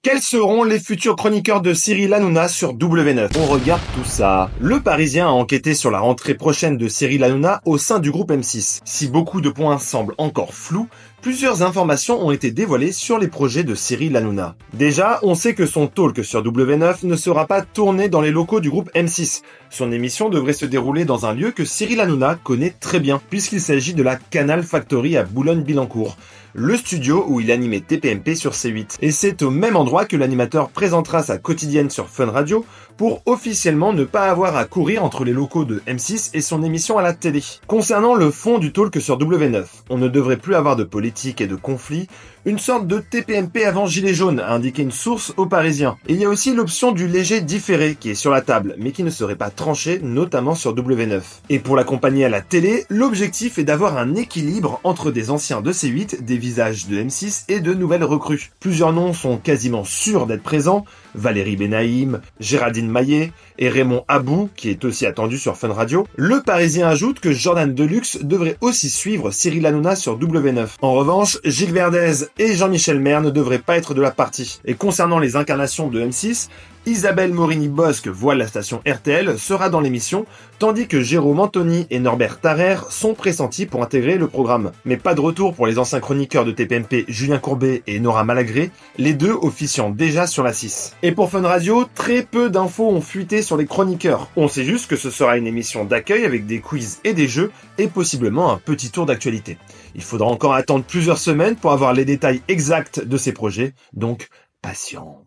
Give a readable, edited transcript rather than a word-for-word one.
Quels seront les futurs chroniqueurs de Cyril Hanouna sur W9? On regarde tout ça. Le Parisien a enquêté sur la rentrée prochaine de Cyril Hanouna au sein du groupe M6. Si beaucoup de points semblent encore flous, plusieurs informations ont été dévoilées sur les projets de Cyril Hanouna. Déjà, on sait que son talk sur W9 ne sera pas tourné dans les locaux du groupe M6. Son émission devrait se dérouler dans un lieu que Cyril Hanouna connaît très bien, puisqu'il s'agit de la Canal Factory à Boulogne-Billancourt, le studio où il animait TPMP sur C8. Et c'est au même endroit que l'animateur présentera sa quotidienne sur Fun Radio pour officiellement ne pas avoir à courir entre les locaux de M6 et son émission à la télé. Concernant le fond du talk sur W9, on ne devrait plus avoir de politique et de conflits, une sorte de TPMP avant Gilets jaunes, a indiqué une source aux Parisiens. Et il y a aussi l'option du léger différé qui est sur la table, mais qui ne serait pas tranché, notamment sur W9. Et pour l'accompagner à la télé, l'objectif est d'avoir un équilibre entre des anciens de C8, des visages de M6 et de nouvelles recrues. Plusieurs noms sont quasiment sûrs d'être présents, Valérie Benaïm, Géraldine Maillet et Raymond Abou, qui est aussi attendu sur Fun Radio. Le Parisien ajoute que Jordan Deluxe devrait aussi suivre Cyril Hanouna sur W9. En revanche, Gilles Verdez et Jean-Michel Maire ne devraient pas être de la partie. Et concernant les incarnations de M6, Isabelle Morini-Bosque, voile la station RTL, sera dans l'émission, tandis que Jérôme Anthony et Norbert Tarrer sont pressentis pour intégrer le programme. Mais pas de retour pour les anciens chroniqueurs de TPMP Julien Courbet et Nora Malagré, les deux officiant déjà sur la 6. Et pour Fun Radio, très peu d'infos ont fuité sur les chroniqueurs. On sait juste que ce sera une émission d'accueil avec des quiz et des jeux, et possiblement un petit tour d'actualité. Il faudra encore attendre plusieurs semaines pour avoir les détails exacts de ces projets, donc patience.